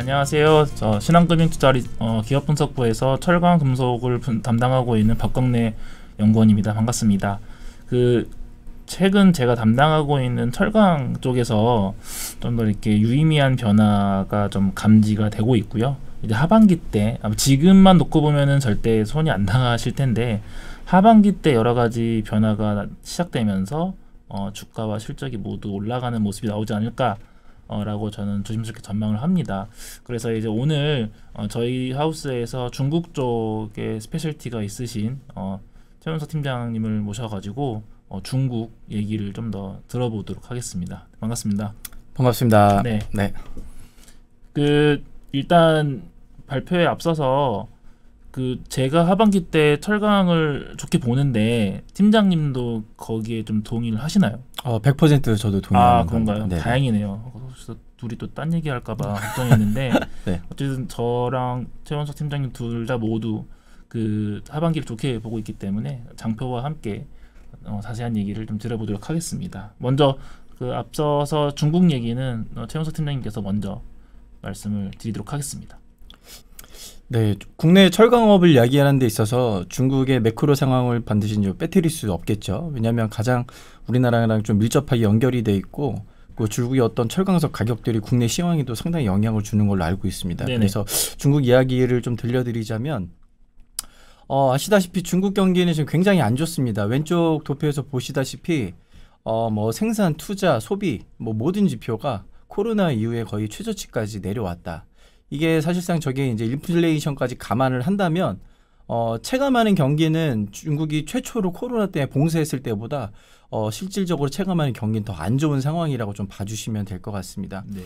안녕하세요. 저 신한금융투자 기업분석부에서 철강 금속을 담당하고 있는 박광래 연구원입니다. 반갑습니다. 최근 제가 담당하고 있는 철강 쪽에서 좀 더 이렇게 유의미한 변화가 좀 감지가 되고 있고요. 이제 하반기 때, 지금만 놓고 보면은 절대 손이 안 나가실 텐데, 하반기 때 여러 가지 변화가 시작되면서 주가와 실적이 모두 올라가는 모습이 나오지 않을까 라고 저는 조심스럽게 전망을 합니다. 그래서 이제 오늘 저희 하우스에서 중국 쪽에 스페셜티가 있으신 최원석 팀장님을 모셔가지고 중국 얘기를 좀 더 들어보도록 하겠습니다. 반갑습니다. 반갑습니다. 네. 네. 일단 발표에 앞서서 제가 하반기 때 철강을 좋게 보는데 팀장님도 거기에 좀 동의를 하시나요? 100% 저도 동의합니다. 그런가요? 네. 다행이네요. 그래서 둘이 또 딴 얘기할까봐 걱정했는데 네. 어쨌든 저랑 최원석 팀장님 둘 다 모두 하반기를 좋게 보고 있기 때문에 장표와 함께 자세한 얘기를 좀 들어보도록 하겠습니다. 먼저 앞서서 중국 얘기는 최원석 팀장님께서 먼저 말씀을 드리도록 하겠습니다. 네, 국내 철강업을 이야기하는 데 있어서 중국의 매크로 상황을 반드시 빼뜨릴 수 없겠죠. 왜냐하면 가장 우리나라랑 좀 밀접하게 연결이 돼 있고 중국의 어떤 철강석 가격들이 국내 시황에도 상당히 영향을 주는 걸로 알고 있습니다. 네네. 그래서 중국 이야기를 좀 들려드리자면 아시다시피 중국 경기는 지금 굉장히 안 좋습니다. 왼쪽 도표에서 보시다시피 생산, 투자, 소비 모든 지표가 코로나 이후에 거의 최저치까지 내려왔다. 이게 사실상 저게 이제 인플레이션까지 감안을 한다면 체감하는 경기는 중국이 최초로 코로나 때문에 봉쇄했을 때보다 실질적으로 체감하는 경기는 더 안 좋은 상황이라고 좀 봐주시면 될 것 같습니다. 네.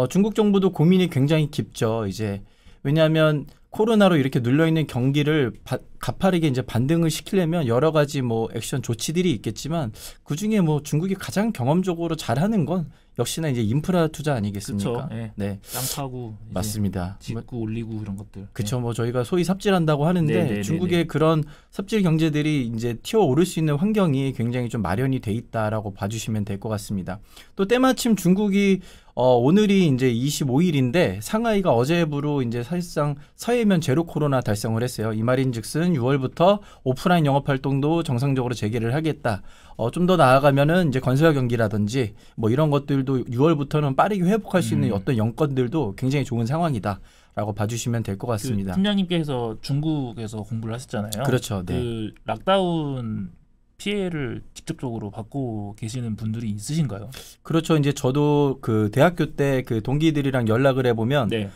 중국 정부도 고민이 굉장히 깊죠. 이제 왜냐하면 코로나로 이렇게 눌려있는 경기를 가파르게 이제 반등을 시키려면 여러 가지 액션 조치들이 있겠지만 그 중에 중국이 가장 경험적으로 잘하는 건 역시나 이제 인프라 투자 아니겠습니까? 그렇죠. 네. 네. 땅 파고 맞습니다. 짓고 올리고 이런 것들. 그렇죠. 저희가 소위 삽질한다고 하는데 네네네네. 중국의 그런 삽질 경제들이 이제 튀어오를 수 있는 환경이 굉장히 좀 마련이 돼 있다라고 봐주시면 될 것 같습니다. 또 때마침 중국이 오늘이 이제 25일인데 상하이가 어제부로 이제 사실상 사회면 제로 코로나 달성을 했어요. 이 말인즉슨 6월부터 오프라인 영업 활동도 정상적으로 재개를 하겠다. 좀 더 나아가면은 이제 건설 경기라든지 이런 것들도 6월부터는 빠르게 회복할 수 있는 어떤 여건들도 굉장히 좋은 상황이다라고 봐주시면 될 것 같습니다. 팀장님께서 중국에서 공부를 하셨잖아요. 그렇죠. 네. 락다운 피해를 직접적으로 받고 계시는 분들이 있으신가요? 그렇죠. 이제 저도 대학교 때 동기들이랑 연락을 해보면 네.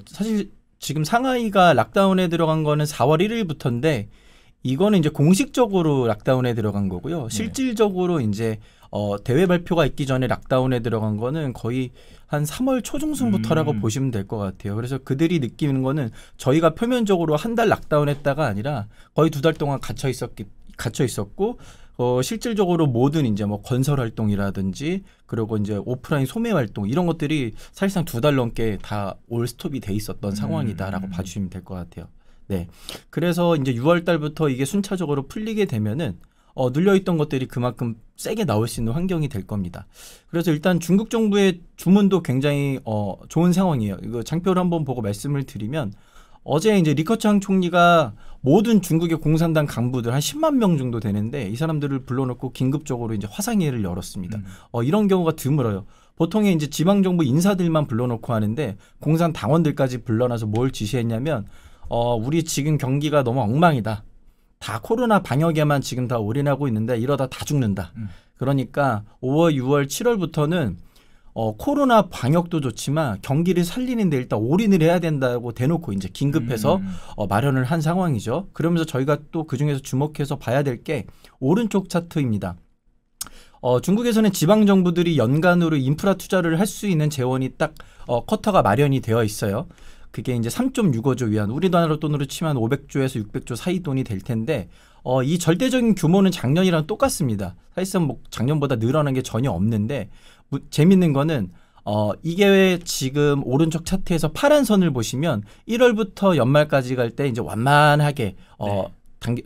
사실 지금 상하이가 락다운에 들어간 거는 4월 1일부터인데 이거는 이제 공식적으로 락다운에 들어간 거고요. 실질적으로 이제 대회 발표가 있기 전에 락다운에 들어간 거는 거의 한 3월 초중순부터라고 보시면 될 것 같아요. 그래서 그들이 느끼는 거는 저희가 표면적으로 한 달 락다운했다가 아니라 거의 2달 동안 갇혀 있었고 실질적으로 모든 이제 건설 활동이라든지 그리고 이제 오프라인 소매 활동 이런 것들이 사실상 2달 넘게 다 올 스톱이 돼 있었던 상황이다라고 봐주시면 될 것 같아요. 네. 그래서 이제 6월 달부터 이게 순차적으로 풀리게 되면은 눌려있던 것들이 그만큼 세게 나올 수 있는 환경이 될 겁니다. 그래서 일단 중국 정부의 주문도 굉장히 좋은 상황이에요. 이거 장표를 한번 보고 말씀을 드리면 어제 이제 리커창 총리가 모든 중국의 공산당 간부들 한 10만 명 정도 되는데 이 사람들을 불러놓고 긴급적으로 이제 화상회의를 열었습니다. 이런 경우가 드물어요. 보통에 이제 지방정부 인사들만 불러놓고 하는데 공산당원들까지 불러놔서 뭘 지시했냐면 우리 지금 경기가 너무 엉망이다. 다 코로나 방역에만 지금 다 올인하고 있는데 이러다 다 죽는다. 그러니까 5월, 6월, 7월부터는 코로나 방역도 좋지만 경기를 살리는 데 일단 올인을 해야 된다고 대놓고 이제 긴급해서 마련을 한 상황이죠. 그러면서 저희가 또 그중에서 주목해서 봐야 될 게 오른쪽 차트입니다. 중국에서는 지방 정부들이 연간으로 인프라 투자를 할 수 있는 재원이 딱 쿼터가 마련이 되어 있어요. 그게 이제 3.65조 위안, 우리나라 돈으로 치면 500조에서 600조 사이 돈이 될 텐데 이 절대적인 규모는 작년이랑 똑같습니다. 사실상 작년보다 늘어난 게 전혀 없는데 재밌는 거는 이게 지금 오른쪽 차트에서 파란 선을 보시면 1월부터 연말까지 갈 때 이제 완만하게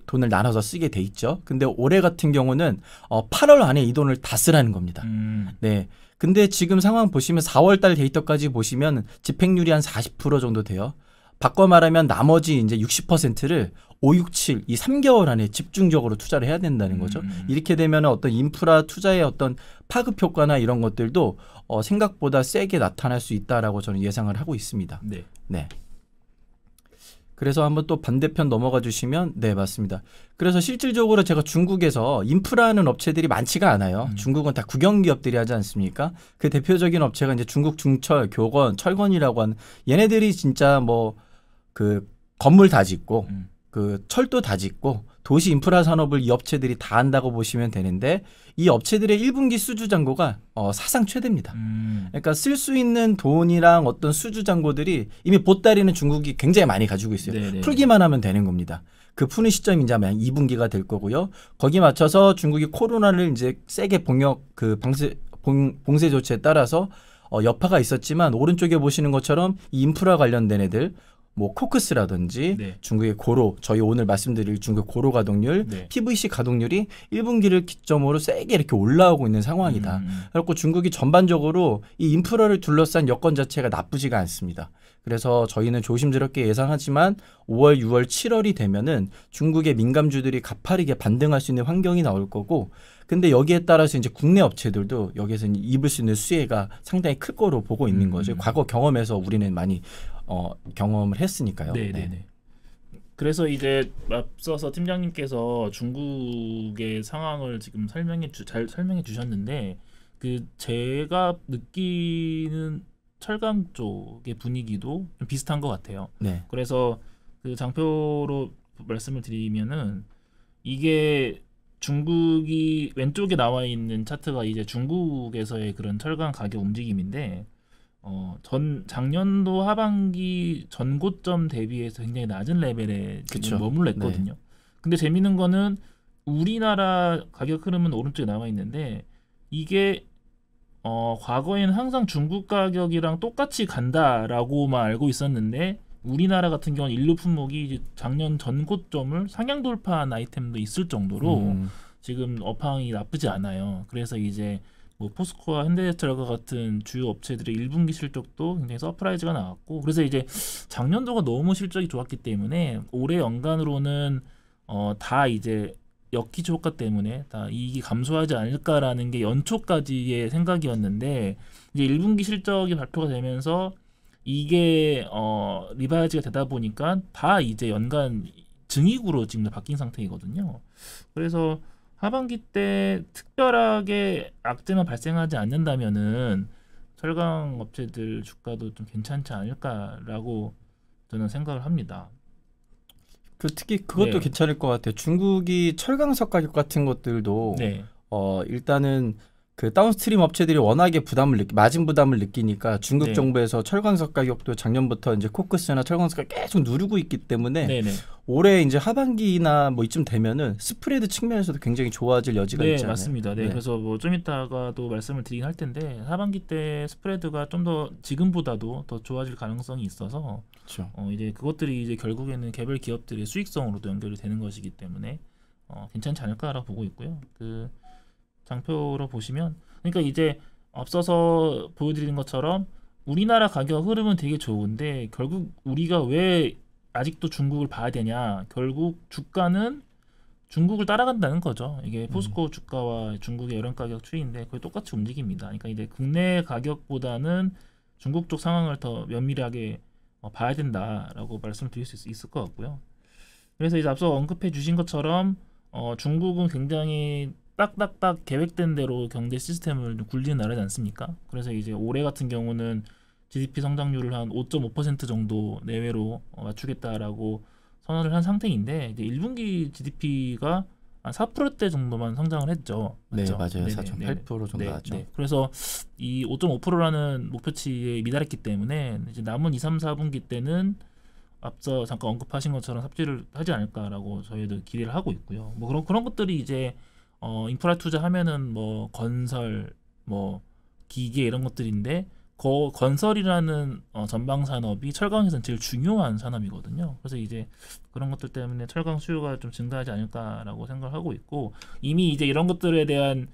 돈을 나눠서 쓰게 돼 있죠. 근데 올해 같은 경우는 8월 안에 이 돈을 다 쓰라는 겁니다. 네. 근데 지금 상황 보시면 4월 달 데이터까지 보시면 집행률이 한 40% 정도 돼요. 바꿔 말하면 나머지 이제 60%를 5, 6, 7, 이 3개월 안에 집중적으로 투자를 해야 된다는 거죠. 이렇게 되면 어떤 인프라 투자의 어떤 파급 효과나 이런 것들도 생각보다 세게 나타날 수 있다라고 저는 예상을 하고 있습니다. 네. 네. 그래서 한번 또 반대편 넘어가 주시면 네, 맞습니다. 그래서 실질적으로 제가 중국에서 인프라하는 업체들이 많지가 않아요. 중국은 다 국영 기업들이 하지 않습니까? 그 대표적인 업체가 이제 중국 중철, 교건, 철건이라고 하는 얘네들이 진짜 뭐 그 건물 다 짓고 그 철도 다 짓고 도시 인프라 산업을 이 업체들이 다 한다고 보시면 되는데 이 업체들의 1분기 수주 잔고가 사상 최대입니다. 그러니까 쓸 수 있는 돈이랑 어떤 수주 잔고들이 이미 보따리는 중국이 굉장히 많이 가지고 있어요. 네네. 풀기만 하면 되는 겁니다. 그 푸는 시점이 이제 아마 2분기가 될 거고요. 거기에 맞춰서 중국이 코로나를 이제 세게 봉쇄 조치에 따라서 여파가 있었지만 오른쪽에 보시는 것처럼 이 인프라 관련된 애들 뭐 코크스라든지 네. 중국의 고로, 저희 오늘 말씀드릴 중국 고로 가동률, 네. PVC 가동률이 1분기를 기점으로 세게 이렇게 올라오고 있는 상황이다. 그래서 중국이 전반적으로 이 인프라를 둘러싼 여건 자체가 나쁘지가 않습니다. 그래서 저희는 조심스럽게 예상하지만 5월, 6월, 7월이 되면은 중국의 민감주들이 가파르게 반등할 수 있는 환경이 나올 거고, 근데 여기에 따라서 이제 국내 업체들도 여기에서 입을 수 있는 수혜가 상당히 클 거로 보고 있는 거죠. 과거 경험에서 우리는 많이 경험을 했으니까요. 네네네. 네. 그래서 이제 앞서서 팀장님께서 중국의 상황을 지금 잘 설명해 주셨는데 그 제가 느끼는 철강 쪽의 분위기도 좀 비슷한 것 같아요. 네. 그래서 그 장표로 말씀을 드리면은 이게 중국이 왼쪽에 나와 있는 차트가 이제 중국에서의 그런 철강 가격 움직임인데 작년도 하반기 전고점 대비해서 굉장히 낮은 레벨에 지금 그쵸. 머물러 있거든요. 근데 재밌는 거는 우리나라 가격 흐름은 오른쪽에 나와 있는데 이게 과거에는 항상 중국 가격이랑 똑같이 간다라고만 알고 있었는데 우리나라 같은 경우는 인류 품목이 이제 작년 전고점을 상향 돌파한 아이템도 있을 정도로 지금 업황이 나쁘지 않아요. 그래서 이제 뭐 포스코와 현대제철과 같은 주요 업체들의 1분기 실적도 굉장히 서프라이즈가 나왔고, 그래서 이제 작년도가 너무 실적이 좋았기 때문에 올해 연간으로는 다 이제 역기초 효과 때문에 다 이익이 감소하지 않을까라는 게 연초까지의 생각이었는데 이제 1분기 실적이 발표가 되면서 이게 리바이즈가 되다 보니까 다 이제 연간 증익으로 지금 바뀐 상태이거든요. 그래서 하반기 때 특별하게 악재만 발생하지 않는다면은 철강 업체들 주가도 좀 괜찮지 않을까라고 저는 생각을 합니다. 특히 그것도 네. 괜찮을 것 같아요. 중국이 철강석 가격 같은 것들도 네. 일단은 그 다운스트림 업체들이 워낙에 마진 부담을 느끼니까 중국 네. 정부에서 철강석 가격도 작년부터 이제 코크스나 철강석을 계속 누르고 있기 때문에 네네. 올해 이제 하반기나 뭐 이쯤 되면은 스프레드 측면에서도 굉장히 좋아질 여지가 네, 있잖아요. 맞습니다. 네, 네. 그래서 뭐 좀 이따가도 말씀을 드리긴 할 텐데 하반기 때 스프레드가 좀 더 지금보다도 더 좋아질 가능성이 있어서 그렇죠. 이제 그것들이 이제 결국에는 개별 기업들의 수익성으로도 연결이 되는 것이기 때문에 괜찮지 않을까라고 보고 있고요. 그 장표로 보시면 그러니까 이제 앞서서 보여드린 것처럼 우리나라 가격 흐름은 되게 좋은데 결국 우리가 왜 아직도 중국을 봐야 되냐? 결국 주가는 중국을 따라간다는 거죠. 이게 포스코 주가와 중국의 여름 가격 추이인데 거의 똑같이 움직입니다. 그러니까 이제 국내 가격보다는 중국 쪽 상황을 더 면밀하게 봐야 된다라고 말씀드릴 수 있을 것 같고요. 그래서 이제 앞서 언급해 주신 것처럼 중국은 굉장히 딱딱딱 계획된 대로 경제 시스템을 굴리는 나라지 않습니까? 그래서 이제 올해 같은 경우는 GDP 성장률을 한 5.5% 정도 내외로 맞추겠다라고 선언을 한 상태인데 이제 1분기 GDP가 한 4%대 정도만 성장을 했죠. 맞죠? 네, 맞아요. 네네, 4.8% 정도 네, 나왔죠. 네. 그래서 이 5.5%라는 목표치에 미달했기 때문에 이제 남은 2, 3, 4분기 때는 앞서 잠깐 언급하신 것처럼 삽질을 하지 않을까라고 저희도 기대를 하고 있고요. 뭐 그런 것들이 이제 인프라 투자하면은 뭐 건설, 뭐 기계 이런 것들인데 건설이라는 전방 산업이 철강에서는 제일 중요한 산업이거든요. 그래서 이제 그런 것들 때문에 철강 수요가 좀 증가하지 않을까라고 생각을 하고 있고 이미 이제 이런 것들에 대한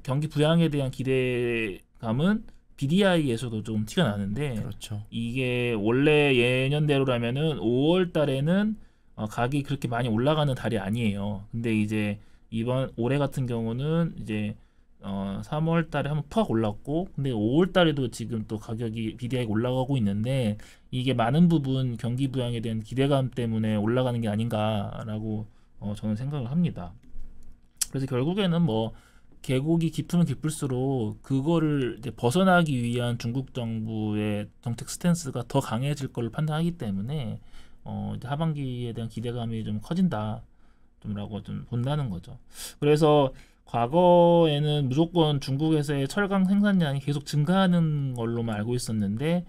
경기 부양에 대한 기대 감은 BDI에서도 좀 티가 나는데 그렇죠. 이게 원래 예년대로라면은 5월 달에는 가격이 그렇게 많이 올라가는 달이 아니에요. 근데 이제 이번 올해 같은 경우는 이제 3월 달에 한번 팍 올랐고 근데 5월 달에도 지금 또 가격이 BDI가 올라가고 있는데 이게 많은 부분 경기 부양에 대한 기대감 때문에 올라가는 게 아닌가라고 저는 생각을 합니다. 그래서 결국에는 뭐 계곡이 깊으면 깊을수록 그거를 이제 벗어나기 위한 중국 정부의 정책 스탠스가 더 강해질 걸로 판단하기 때문에 이제 하반기에 대한 기대감이 좀 커진다 좀라고 좀 본다는 거죠. 그래서 과거에는 무조건 중국에서의 철강 생산량이 계속 증가하는 걸로만 알고 있었는데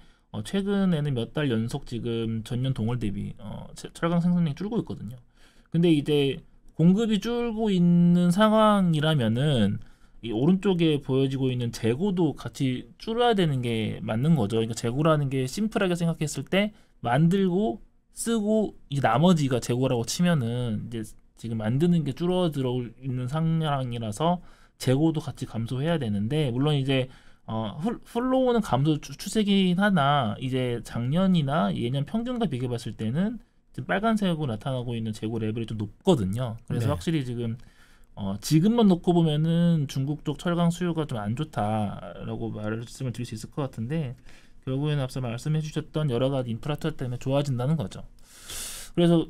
최근에는 몇 달 연속 지금 전년 동월 대비 철강 생산량이 줄고 있거든요. 근데 이제 공급이 줄고 있는 상황이라면은 이 오른쪽에 보여지고 있는 재고도 같이 줄어야 되는 게 맞는 거죠. 그러니까 재고라는 게 심플하게 생각했을 때 만들고 쓰고 이제 나머지가 재고라고 치면은 이제 지금 만드는 게 줄어들어 있는 상황이라서 재고도 같이 감소해야 되는데 물론 이제 플로우는 감소 추세긴 하나 이제 작년이나 예년 평균과 비교해 봤을 때는 지금 빨간색으로 나타나고 있는 재고 레벨이 좀 높거든요. 그래서 네. 확실히 지금 지금만 놓고 보면은 중국 쪽 철강 수요가 좀 안 좋다라고 말씀을 드릴 수 있을 것 같은데 결국에는 앞서 말씀해 주셨던 여러 가지 인프라 투자 때문에 좋아진다는 거죠. 그래서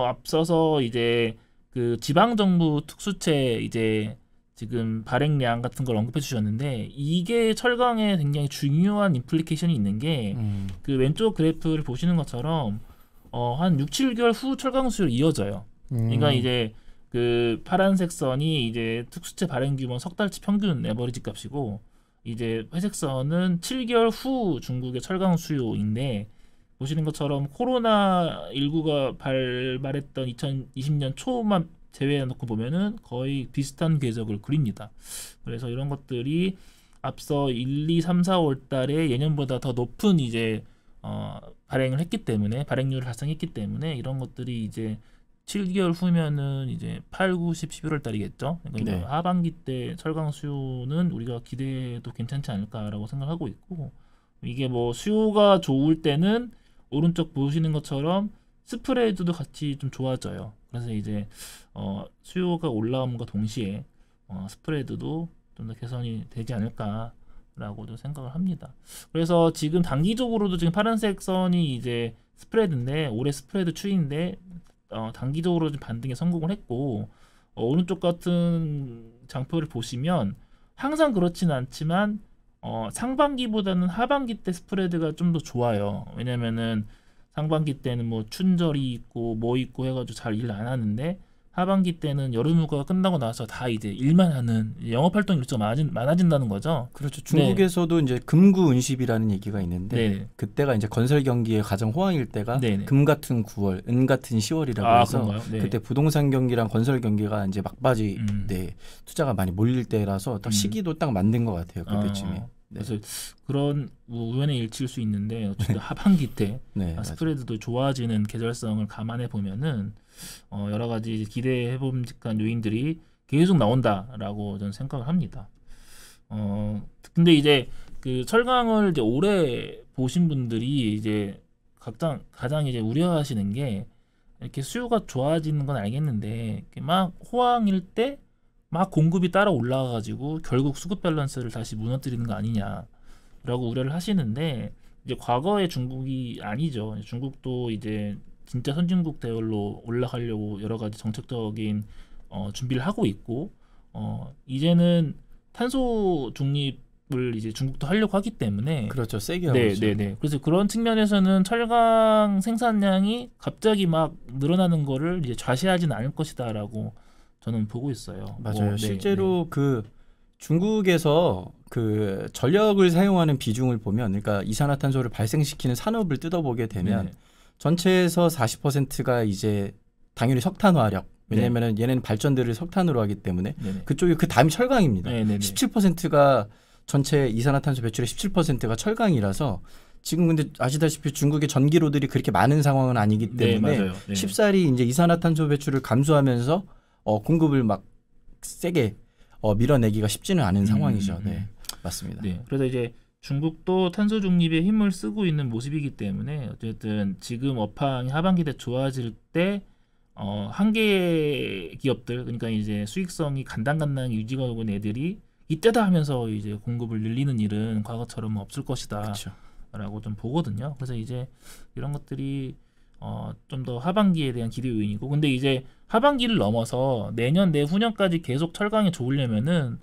앞서서 이제 그 지방 정부 특수채 이제 지금 발행량 같은 걸 언급해 주셨는데 이게 철강에 굉장히 중요한 임플리케이션이 있는 게 그 왼쪽 그래프를 보시는 것처럼 한 6, 7개월 후 철강 수요로 이어져요. 그러니까 이제 그 파란색 선이 이제 특수채 발행 규모 석 달치 평균 에버리지 값이고 이제 회색 선은 7개월 후 중국의 철강 수요인데 보시는 것처럼 코로나19가 발발했던 2020년 초만 제외해 놓고 보면은 거의 비슷한 궤적을 그립니다. 그래서 이런 것들이 앞서 1, 2, 3, 4월 달에 예년보다 더 높은 이제 발행을 했기 때문에 발행률을 달성했기 때문에 이런 것들이 이제 7개월 후면은 이제 8, 9, 10, 11월 달이겠죠. 그러니까 네. 하반기 때 철강 수요는 우리가 기대도 괜찮지 않을까라고 생각하고 있고 이게 뭐 수요가 좋을 때는 오른쪽 보시는 것처럼 스프레드도 같이 좀 좋아져요. 그래서 이제 수요가 올라옴과 동시에 스프레드도 좀 더 개선이 되지 않을까라고도 생각을 합니다. 그래서 지금 단기적으로도 지금 파란색 선이 이제 스프레드인데 올해 스프레드 추이인데 단기적으로 좀 반등에 성공을 했고 오른쪽 같은 장표를 보시면 항상 그렇지는 않지만 상반기보다는 하반기 때 스프레드가 좀 더 좋아요. 왜냐면은 상반기 때는 뭐 춘절이 있고 뭐 있고 해가지고 잘 일 안 하는데 하반기 때는 여름휴가가 끝나고 나서 다 이제 일만 하는 영업활동 일수가 많아진다는 거죠. 그렇죠. 중국에서도 이제 금구은십이라는 얘기가 있는데 네. 그때가 이제 건설 경기의 가장 호황일 때가 네네. 금 같은 9월, 은 같은 10월이라고 해서 그런가요? 네. 그때 부동산 경기랑 건설 경기가 이제 막바지 때 투자가 많이 몰릴 때라서 딱 시기도 딱 만든 것 같아요. 그때쯤에. 네. 그래서 그런 우연의 일치일 수 있는데 어쨌든 하반기 때 네, 스프레드도 좋아지는 계절성을 감안해 보면은 여러 가지 기대해 봄직한 요인들이 계속 나온다라고 저는 생각을 합니다. 근데 이제 그 철강을 이제 오래 보신 분들이 이제 가장 이제 우려하시는 게 이렇게 수요가 좋아지는 건 알겠는데 이렇게 막 호황일 때 막 공급이 따라 올라가가지고 결국 수급 밸런스를 다시 무너뜨리는 거 아니냐라고 우려를 하시는데 이제 과거의 중국이 아니죠. 중국도 이제 진짜 선진국 대열로 올라가려고 여러 가지 정책적인 준비를 하고 있고 이제는 탄소 중립을 이제 중국도 하려고 하기 때문에 그렇죠. 세게 하고 있죠. 네. 그래서 그런 측면에서는 철강 생산량이 갑자기 막 늘어나는 거를 이제 좌시하지는 않을 것이다라고 저는 보고 있어요. 맞아요. 실제로 그 중국에서 그 전력을 사용하는 비중을 보면, 그러니까 이산화탄소를 발생시키는 산업을 뜯어보게 되면 전체에서 40%가 이제 당연히 석탄화력. 왜냐면은 얘네는 발전들을 석탄으로 하기 때문에 그쪽이 그 다음이 철강입니다. 17%가 전체 이산화탄소 배출의 17%가 철강이라서 지금 근데 아시다시피 중국의 전기로들이 그렇게 많은 상황은 아니기 때문에 쉽사리 이제 이산화탄소 배출을 감소하면서 공급을 막 세게 밀어내기가 쉽지는 않은 상황이죠. 네. 맞습니다. 네. 그래서 이제 중국도 탄소 중립에 힘을 쓰고 있는 모습이기 때문에 어쨌든 지금 업황이 하반기 때 좋아질 때 한계 기업들 그러니까 이제 수익성이 간당간당 유지가 오는 애들이 이때다 하면서 이제 공급을 늘리는 일은 과거처럼 없을 것이다. 그렇죠. 라고 좀 보거든요. 그래서 이제 이런 것들이 좀 더 하반기에 대한 기대 요인이고 근데 이제 하반기를 넘어서 내년 내후년까지 계속 철강이 좋으려면은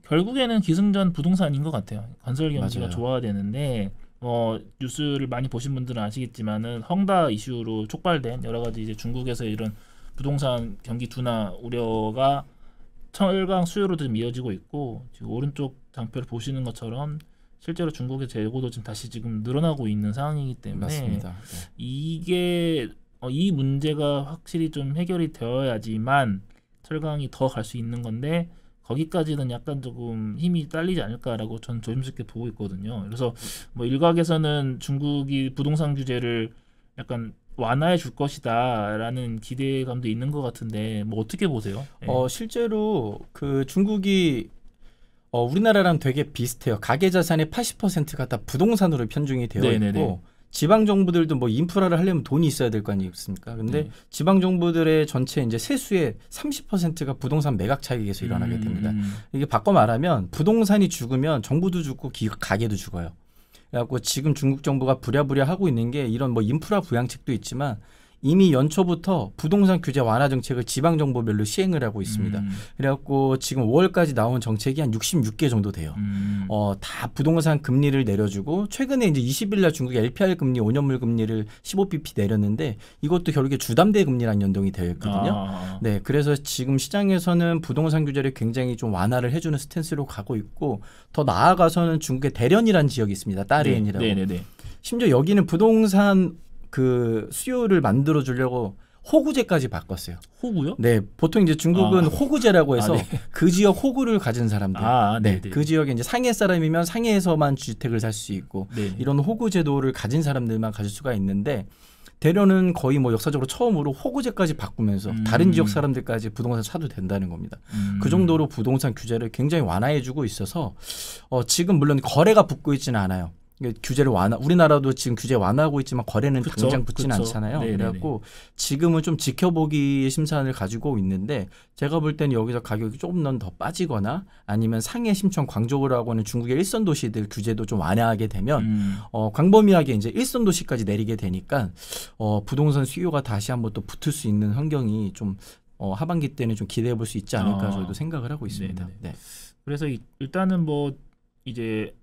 결국에는 기승전 부동산인 것 같아요. 건설 경기가 맞아요. 좋아야 되는데 뉴스를 많이 보신 분들은 아시겠지만은 헝다 이슈로 촉발된 여러 가지 이제 중국에서 이런 부동산 경기 둔화 우려가 철강 수요로도 좀 이어지고 있고 지금 오른쪽 장표를 보시는 것처럼 실제로 중국의 재고도 지금 다시 지금 늘어나고 있는 상황이기 때문에 맞습니다. 네. 이게 이 문제가 확실히 좀 해결이 되어야지만 철강이 더 갈 수 있는 건데 거기까지는 약간 조금 힘이 딸리지 않을까라고 전 조심스럽게 보고 있거든요. 그래서 뭐 일각에서는 중국이 부동산 규제를 약간 완화해 줄 것이다라는 기대감도 있는 것 같은데 뭐 어떻게 보세요? 네. 실제로 그 중국이 우리나라랑 되게 비슷해요. 가계 자산의 80%가 다 부동산으로 편중이 되어 네네네. 있고 지방 정부들도 뭐 인프라를 하려면 돈이 있어야 될 거 아니겠습니까? 근데 네. 지방 정부들의 전체 이제 세수의 30%가 부동산 매각 차익에서 일어나게 됩니다. 이게 바꿔 말하면 부동산이 죽으면 정부도 죽고 가게도 죽어요. 그래갖고 지금 중국 정부가 부랴부랴 하고 있는 게 이런 뭐 인프라 부양책도 있지만 이미 연초부터 부동산 규제 완화 정책을 지방 정부별로 시행을 하고 있습니다. 그래갖고 지금 5월까지 나온 정책이 한 66개 정도 돼요. 다 부동산 금리를 내려주고 최근에 이제 20일 날 중국의 LPR 금리 5년물 금리를 15bp 내렸는데 이것도 결국에 주담대 금리랑 연동이 되어 있거든요. 네, 그래서 지금 시장에서는 부동산 규제를 굉장히 좀 완화를 해주는 스탠스로 가고 있고 더 나아가서는 중국의 대련이라는 지역이 있습니다. 따르엔이라고. 네네네. 심지어 여기는 부동산 그 수요를 만들어 주려고 호구제까지 바꿨어요. 호구요? 네, 보통 이제 중국은 호구제라고 해서 네. 그 지역 호구를 가진 사람들. 네, 그 지역에 이제 상해 사람이면 상해에서만 주택을 살 수 있고 네. 이런 호구제도를 가진 사람들만 가질 수가 있는데 대련은 거의 뭐 역사적으로 처음으로 호구제까지 바꾸면서 다른 지역 사람들까지 부동산 사도 된다는 겁니다. 그 정도로 부동산 규제를 굉장히 완화해주고 있어서 지금 물론 거래가 붙고 있지는 않아요. 규제를 우리나라도 지금 규제 완화하고 있지만 거래는 그쵸, 당장 붙지는 않잖아요. 네네네. 그래갖고 지금은 좀 지켜보기 심산을 가지고 있는데 제가 볼 때는 여기서 가격이 조금 더 빠지거나 아니면 상해, 심천, 광저우라고 하는 중국의 일선 도시들 규제도 좀 완화하게 되면 광범위하게 이제 일선 도시까지 내리게 되니까 부동산 수요가 다시 한번 또 붙을 수 있는 환경이 좀 하반기 때는 좀 기대해 볼 수 있지 않을까 저희도 생각을 하고 있습니다. 네. 그래서 일단은 뭐 이제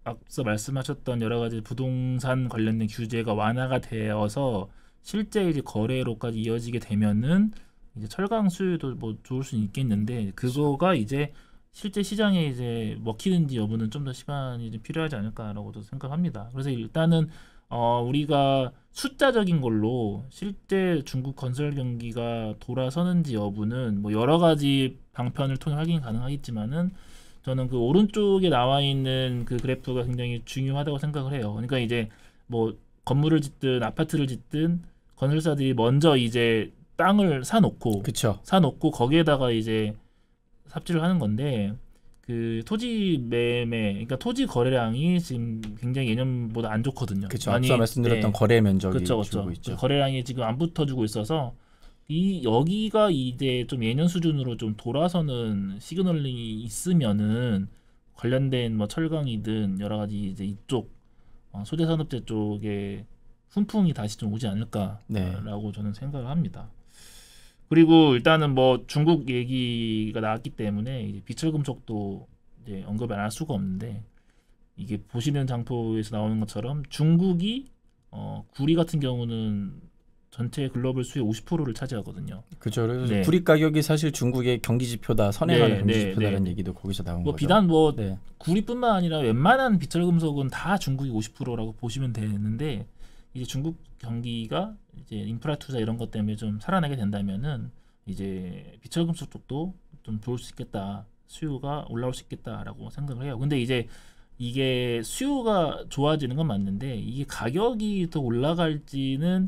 앞서 말씀하셨던 여러 가지 부동산 관련된 규제가 완화가 되어서 실제 이제 거래로까지 이어지게 되면은 이제 철강 수요도 뭐 좋을 수는 있겠는데 그거가 이제 실제 시장에 이제 먹히는지 여부는 좀 더 시간이 좀 필요하지 않을까라고도 생각합니다. 그래서 일단은 우리가 숫자적인 걸로 실제 중국 건설 경기가 돌아서는지 여부는 뭐 여러 가지 방편을 통해 확인 가능하겠지만은 저는 그 오른쪽에 나와 있는 그 그래프가 굉장히 중요하다고 생각을 해요. 그러니까 이제 뭐 건물을 짓든 아파트를 짓든 건설사들이 먼저 이제 땅을 사놓고 거기에다가 이제 삽질을 하는 건데 그 토지 매매, 그러니까 토지 거래량이 지금 굉장히 예년보다 안 좋거든요. 그렇죠. 앞서 말씀드렸던 거래 면적이 줄고 있죠. 거래량이 지금 안 붙어주고 있어서 여기가 이제 좀 예년 수준으로 좀 돌아서는 시그널이 있으면은 관련된 뭐 철강이든 여러 가지 이제 이쪽 소재 산업재 쪽에 훈풍이 다시 좀 오지 않을까라고 저는 생각을 합니다. 그리고 일단은 뭐 중국 얘기가 나왔기 때문에 이제 비철금속도 이제 언급을 안 할 수가 없는데 이게 보시는 장표에서 나오는 것처럼 중국이 구리 같은 경우는 전체 글로벌 수의 50%를 차지하거든요. 그렇죠. 그래서 구리 가격이 사실 중국의 경기 지표다, 선행하는 경기 지표다라는 얘기도 거기서 나온 거죠. 비단 구리뿐만 아니라 웬만한 비철금속은 다 중국이 50%라고 보시면 되는데 이제 중국 경기가 이제 인프라 투자 이런 것 때문에 좀 살아나게 된다면은 이제 비철금속 쪽도 좀 좋을 수 있겠다, 수요가 올라올 수 있겠다라고 생각을 해요. 근데 이제 이게 수요가 좋아지는 건 맞는데 이게 가격이 더 올라갈지는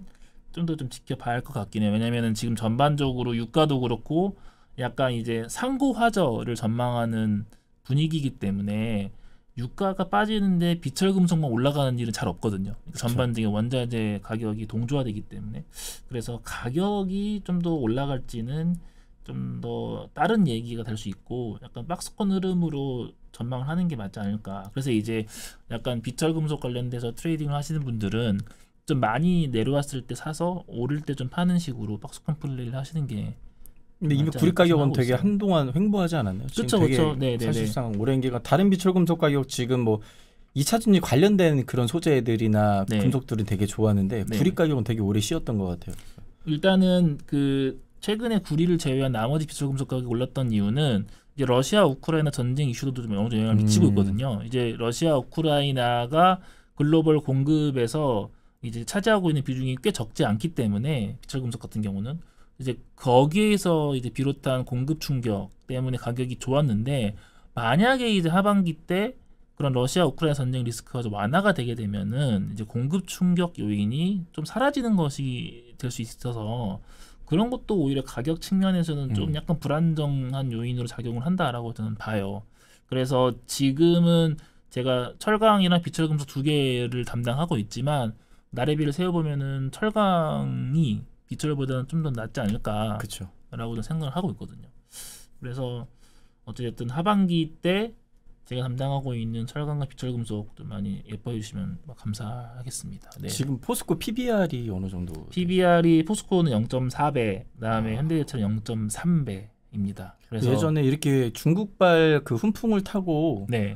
좀 더 좀 지켜봐야 할 것 같긴 해요. 왜냐면은 지금 전반적으로 유가도 그렇고 약간 이제 상고화저를 전망하는 분위기이기 때문에 유가가 빠지는데 비철금속만 올라가는 일은 잘 없거든요. 그러니까 전반적인 원자재 가격이 동조화되기 때문에 그래서 가격이 좀 더 올라갈지는 좀 더 다른 얘기가 될 수 있고 약간 박스권 흐름으로 전망을 하는 게 맞지 않을까. 그래서 이제 약간 비철금속 관련돼서 트레이딩을 하시는 분들은 좀 많이 내려왔을 때 사서 오를 때 좀 파는 식으로 박스권 플레이를 하시는 게 근데 이미 구리 가격은 되게 한동안 횡보하지 않았나요? 그렇죠, 그렇죠. 네, 사실상 오랜 기간 다른 비철금속 가격 지금 뭐 2차 전지 관련된 그런 소재들이나 네. 금속들은 되게 좋았는데 네. 구리 가격은 되게 오래 쉬었던 것 같아요. 일단은 그 최근에 구리를 제외한 나머지 비철금속 가격이 올랐던 이유는 이제 러시아 우크라이나 전쟁 이슈도 좀 어느 정도 영향을 미치고 있거든요. 이제 러시아 우크라이나가 글로벌 공급에서 이제 차지하고 있는 비중이 꽤 적지 않기 때문에 비철금속 같은 경우는 이제 거기에서 이제 비롯한 공급 충격 때문에 가격이 좋았는데 만약에 이제 하반기 때 그런 러시아 우크라이나 전쟁 리스크가 좀 완화가 되게 되면은 이제 공급 충격 요인이 좀 사라지는 것이 될 수 있어서 그런 것도 오히려 가격 측면에서는 좀 약간 불안정한 요인으로 작용을 한다라고 저는 봐요. 그래서 지금은 제가 철강이나 비철금속 두 개를 담당하고 있지만 나래비를 세어보면은 철강이 비철보다는 좀 더 낫지 않을까라고 그렇죠. 생각을 하고 있거든요. 그래서 어쨌든 하반기 때 제가 담당하고 있는 철강과 비철금속도 많이 예뻐해 주시면 감사하겠습니다. 네. 지금 포스코 PBR이 어느 정도? PBR이 포스코는 0.4배, 그다음에 현대제철 0.3배입니다. 그래서 예전에 이렇게 중국발 그 훈풍을 타고 네.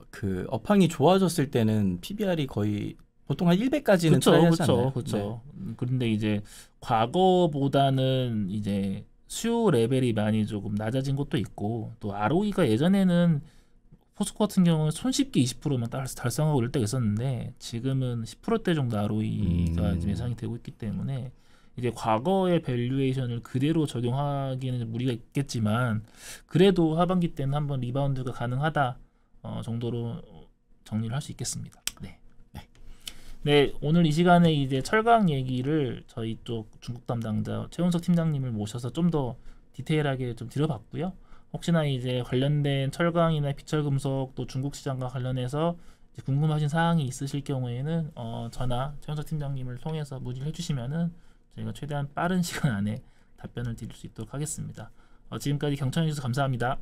그 업황이 좋아졌을 때는 PBR이 거의 보통 한 1배까지는 트라이하지 않나요? 그렇죠. 그런데 이제 과거보다는 이제 수요 레벨이 많이 조금 낮아진 것도 있고 또 ROE가 예전에는 포스코 같은 경우는 손쉽게 20%만 달성하고 이럴 때가 있었는데 지금은 10%대 정도 ROE가 지금 예상이 되고 있기 때문에 이제 과거의 밸류에이션을 그대로 적용하기에는 좀 무리가 있겠지만 그래도 하반기 때는 한번 리바운드가 가능하다 정도로 정리를 할 수 있겠습니다. 네. 네, 오늘 이 시간에 이제 철강 얘기를 저희 쪽 중국 담당자 최훈석 팀장님을 모셔서 좀 더 디테일하게 좀 드려봤고요. 혹시나 이제 관련된 철강이나 비철금속 또 중국 시장과 관련해서 이제 궁금하신 사항이 있으실 경우에는 저나 최훈석 팀장님을 통해서 문의를 해주시면은 저희가 최대한 빠른 시간 안에 답변을 드릴 수 있도록 하겠습니다. 지금까지 경청해 주셔서 감사합니다.